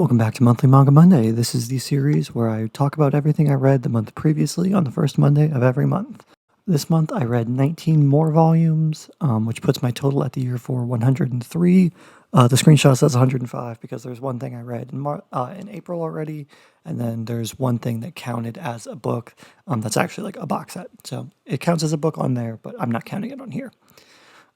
Welcome back to Monthly Manga Monday. This is the series where I talk about everything I read the month previously on the first Monday of every month. This month I read 19 more volumes, which puts my total at the year for 103. The screenshot says 105 because there's one thing I read in April already, and then there's one thing that counted as a book that's actually like a box set. So it counts as a book on there, but I'm not counting it on here.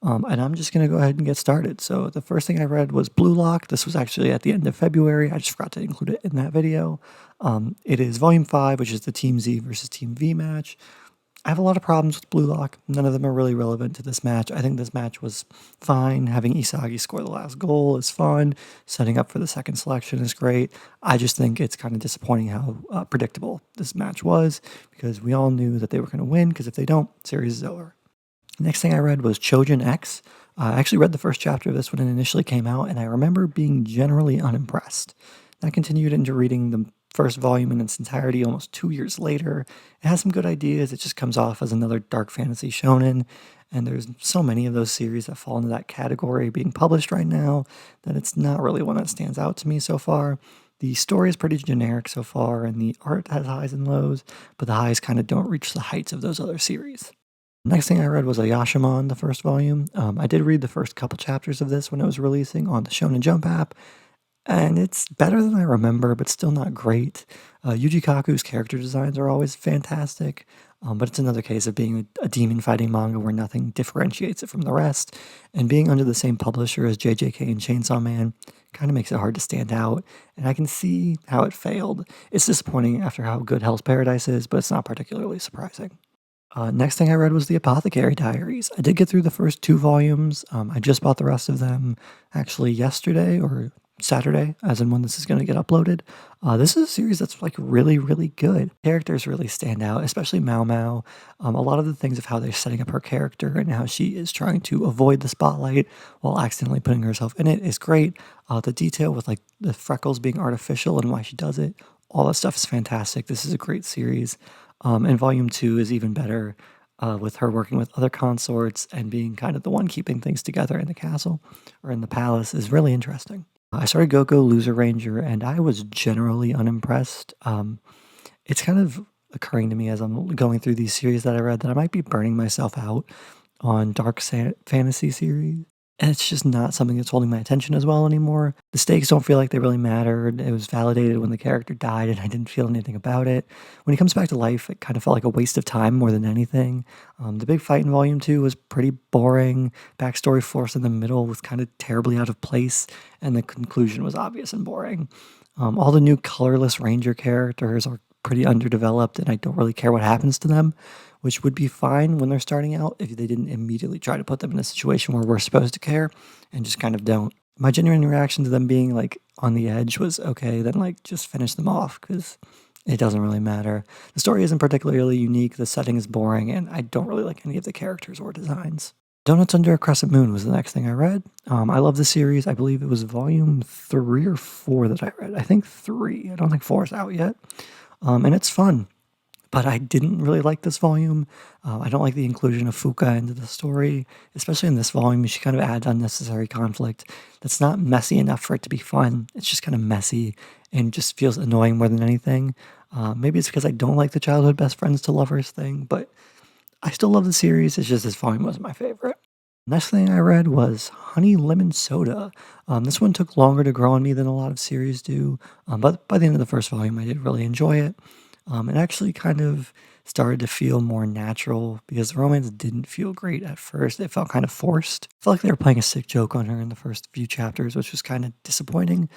And I'm just going to go ahead and get started. So the first thing I read was Blue Lock. This was actually at the end of February. I just forgot to include it in that video. It is Volume 5, which is the Team Z versus Team V match. I have a lot of problems with Blue Lock. None of them are really relevant to this match. I think this match was fine. Having Isagi score the last goal is fun. Setting up for the second selection is great. I just think it's kind of disappointing how predictable this match was, because we all knew that they were going to win, because if they don't, series is over. Next thing I read was Chojin X. I actually read the first chapter of this when it initially came out, and I remember being generally unimpressed. I continued into reading the first volume in its entirety almost 2 years later. It has some good ideas. It just comes off as another dark fantasy shonen, and there's so many of those series that fall into that category being published right now that it's not really one that stands out to me so far. The story is pretty generic so far, and the art has highs and lows, but the highs kind of don't reach the heights of those other series. Next thing I read was Ayashimon, the first volume. I did read the first couple chapters of this when it was releasing on the Shonen Jump app, and it's better than I remember, but still not great. Yuji Kaku's character designs are always fantastic, but it's another case of being a demon fighting manga where nothing differentiates it from the rest, and being under the same publisher as JJK and Chainsaw Man kind of makes it hard to stand out, and I can see how it failed. It's disappointing after how good Hell's Paradise is, but it's not particularly surprising. Next thing I read was The Apothecary Diaries. I did get through the first 2 volumes. I just bought the rest of them actually yesterday or Saturday, as in when this is going to get uploaded. This is a series that's like really, really good. Characters really stand out, especially Mao Mao. A lot of the things of how they're setting up her character and how she is trying to avoid the spotlight while accidentally putting herself in it is great. The detail with like the freckles being artificial and why she does it, all that stuff is fantastic. This is a great series. And Volume 2 is even better, with her working with other consorts and being kind of the one keeping things together in the castle or in the palace is really interesting. I started Goko Loser Ranger, and I was generally unimpressed. It's kind of occurring to me as I'm going through these series that I read that I might be burning myself out on dark fantasy series. And it's just not something that's holding my attention as well anymore. The stakes don't feel like they really mattered. It was validated when the character died, and I didn't feel anything about it. When he comes back to life, it kind of felt like a waste of time more than anything. The big fight in Volume 2 was pretty boring. Backstory force in the middle was kind of terribly out of place, and the conclusion was obvious and boring. All the new colorless ranger characters are pretty underdeveloped, and I don't really care what happens to them, which would be fine when they're starting out if they didn't immediately try to put them in a situation where we're supposed to care and just kind of don't. My genuine reaction to them being like on the edge was, okay, then like just finish them off, because it doesn't really matter. The story isn't particularly unique, the setting is boring, and I don't really like any of the characters or designs. Donuts Under a Crescent Moon was the next thing I read. I love the series. I believe it was volume 3 or 4 that I read. I think 3. I don't think 4 is out yet. And it's fun. But I didn't really like this volume. I don't like the inclusion of Fuka into the story, especially in this volume. She kind of adds unnecessary conflict that's not messy enough for it to be fun. It's just kind of messy and just feels annoying more than anything. Maybe it's because I don't like the childhood best friends to lovers thing, but I still love the series. It's just this volume wasn't my favorite. Next thing I read was Honey Lemon Soda. This one took longer to grow on me than a lot of series do, but by the end of the first volume, I did really enjoy it. It actually kind of started to feel more natural because the romance didn't feel great at first. It felt kind of forced. I felt like they were playing a sick joke on her in the first few chapters, which was kind of disappointing.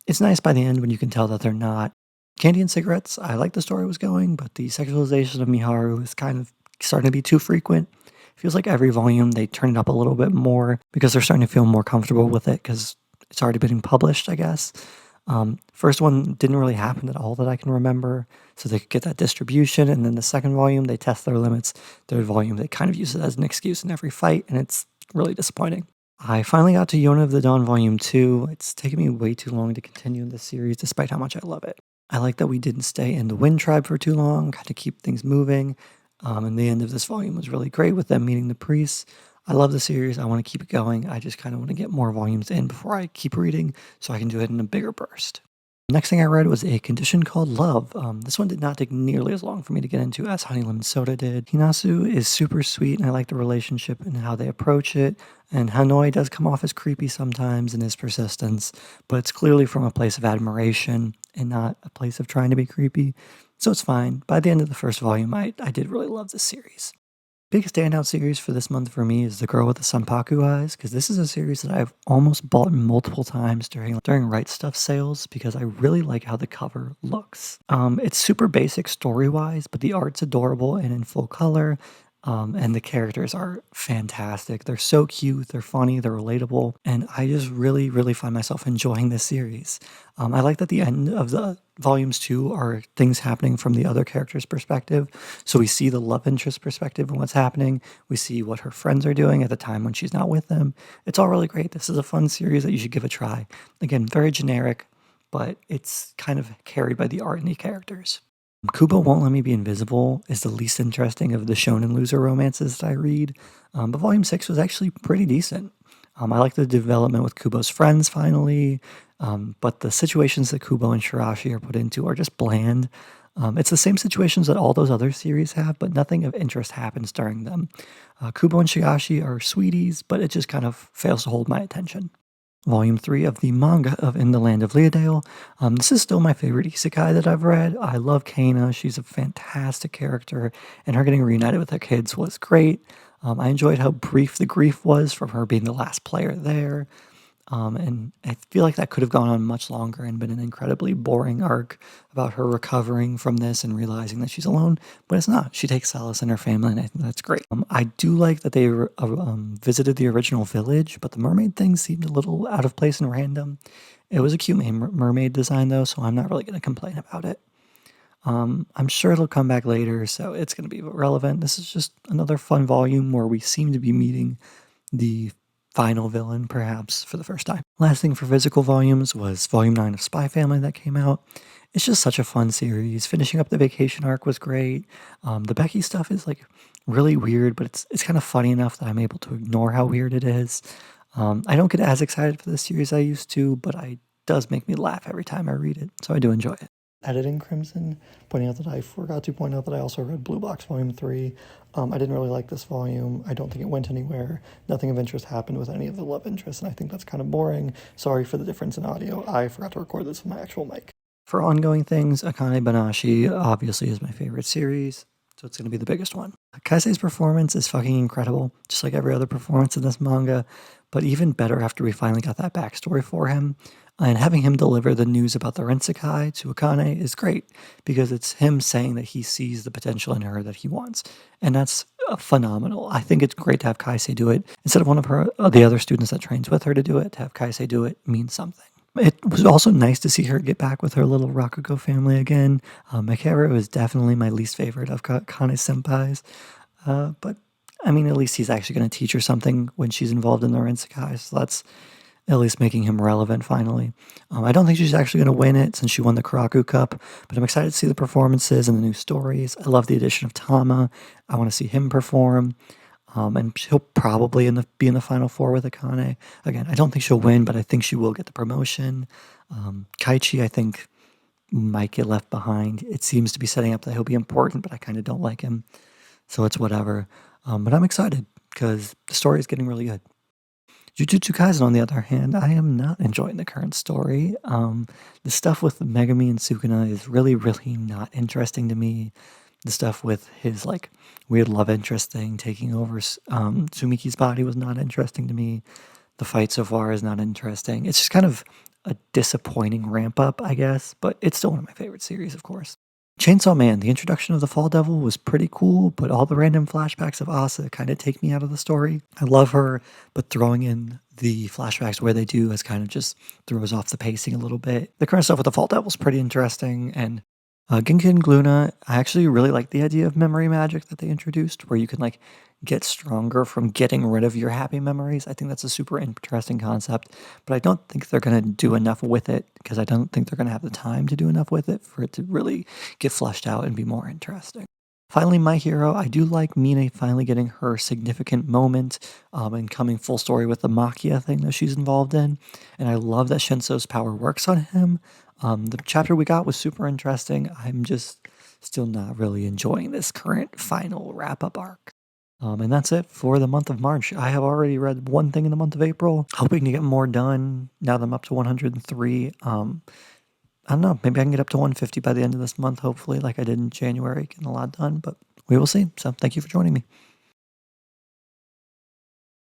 It's nice by the end when you can tell that they're not. Candy and Cigarettes, I like the story was going, but the sexualization of Miharu is kind of starting to be too frequent. It feels like every volume they turn it up a little bit more because they're starting to feel more comfortable with it because it's already been published, I guess. First one didn't really happen at all that I can remember, so they could get that distribution, and then the second volume, they test their limits. Third volume, they kind of use it as an excuse in every fight, and it's really disappointing. I finally got to Yona of the Dawn Volume 2. It's taken me way too long to continue this series, despite how much I love it. I like that we didn't stay in the Wind Tribe for too long, kind of keep things moving, and the end of this volume was really great with them meeting the priests. I love the series. I want to keep it going. I just kind of want to get more volumes in before I keep reading so I can do it in a bigger burst. Next thing I read was A Condition Called Love. This one did not take nearly as long for me to get into as Honey Lemon Soda did. Hinasu is super sweet, and I like the relationship and how they approach it. And Hanoi does come off as creepy sometimes in his persistence, but it's clearly from a place of admiration and not a place of trying to be creepy. So it's fine. By the end of the first volume, I did really love this series. Big standout series for this month for me is The Girl with the Sanpaku Eyes, because this is a series that I've almost bought multiple times during Right Stuff sales because I really like how the cover looks. It's super basic story-wise, but the art's adorable and in full color, and the characters are fantastic. They're so cute, they're funny, they're relatable, and I just really, really find myself enjoying this series. I like that the end of the volumes too are things happening from the other character's perspective. So we see the love interest perspective and what's happening. We see what her friends are doing at the time when she's not with them. It's all really great. This is a fun series that you should give a try. Again, very generic, but it's kind of carried by the art and the characters. Kubo Won't Let Me Be Invisible is the least interesting of the shonen loser romances that I read, but volume 6 was actually pretty decent. I like the development with Kubo's friends finally, but the situations that Kubo and Shirashi are put into are just bland. It's the same situations that all those other series have, but nothing of interest happens during them. Kubo and Shirashi are sweeties, but it just kind of fails to hold my attention. Volume 3 of the manga of In the Land of Leodale. This is still my favorite isekai that I've read. I love Kana. She's a fantastic character, and her getting reunited with her kids was great. I enjoyed how brief the grief was from her being the last player there. And I feel like that could have gone on much longer and been an incredibly boring arc about her recovering from this and realizing that she's alone, but it's not. She takes solace in her family, and I think that's great. I do like that they visited the original village, but the mermaid thing seemed a little out of place and random. It was a cute mermaid design, though, so I'm not really going to complain about it. I'm sure it'll come back later, so it's going to be relevant. This is just another fun volume where we seem to be meeting the final villain, perhaps, for the first time. Last thing for physical volumes was Volume 9 of Spy Family that came out. It's just such a fun series. Finishing up the vacation arc was great. The Becky stuff is like really weird, but it's kind of funny enough that I'm able to ignore how weird it is. I don't get as excited for this series I used to, but it does make me laugh every time I read it, so I do enjoy it. Editing Crimson, pointing out that I forgot to point out that I also read Blue Box Volume 3. I didn't really like this volume. I don't think it went anywhere. Nothing of interest happened with any of the love interests, and I think that's kind of boring. Sorry for the difference in audio. I forgot to record this with my actual mic. For ongoing things, Akane Banashi obviously is my favorite series, so it's going to be the biggest one. Kaisei's performance is fucking incredible, just like every other performance in this manga, but even better after we finally got that backstory for him. And having him deliver the news about the Rensekai to Akane is great because it's him saying that he sees the potential in her that he wants. And that's phenomenal. I think it's great to have Kaisei do it. Instead of one of the other students that trains with her to do it, to have Kaisei do it means something. It was also nice to see her get back with her little Rakugo family again. Mikara was definitely my least favorite of Kane's senpais. But, I mean, at least he's actually going to teach her something when she's involved in the Rensekai, so that's at least making him relevant finally. I don't think she's actually going to win it since she won the Karaku Cup, but I'm excited to see the performances and the new stories. I love the addition of Tama. I want to see him perform. And she'll probably be in the Final Four with Akane. Again, I don't think she'll win, but I think she will get the promotion. Kaichi, I think, might get left behind. It seems to be setting up that he'll be important, but I kind of don't like him. So it's whatever. But I'm excited because the story is getting really good. Jujutsu Kaisen, on the other hand, I am not enjoying the current story. The stuff with Megami and Sukuna is really, really not interesting to me. The stuff with his like weird love interest thing taking over Sumiki's body was not interesting to me. The fight so far is not interesting. It's just kind of a disappointing ramp up, I guess, but it's still one of my favorite series, of course. Chainsaw Man, the introduction of the Fall Devil was pretty cool, but all the random flashbacks of Asa kind of take me out of the story. I love her, but throwing in the flashbacks where they do is kind of just throws off the pacing a little bit. The current stuff with the Fall Devil is pretty interesting, and Genkin Gluna, I actually really like the idea of memory magic that they introduced, where you can like get stronger from getting rid of your happy memories. I think that's a super interesting concept, but I don't think they're going to do enough with it because I don't think they're going to have the time to do enough with it for it to really get fleshed out and be more interesting. Finally, My Hero, I do like Mine finally getting her significant moment and coming full story with the Makia thing that she's involved in. And I love that Shinso's power works on him. The chapter we got was super interesting. I'm just still not really enjoying this current final wrap-up arc. And that's it for the month of March. I have already read one thing in the month of April, hoping to get more done now that I'm up to 103. I don't know, maybe I can get up to 150 by the end of this month, hopefully, like I did in January, getting a lot done, but we will see. So thank you for joining me.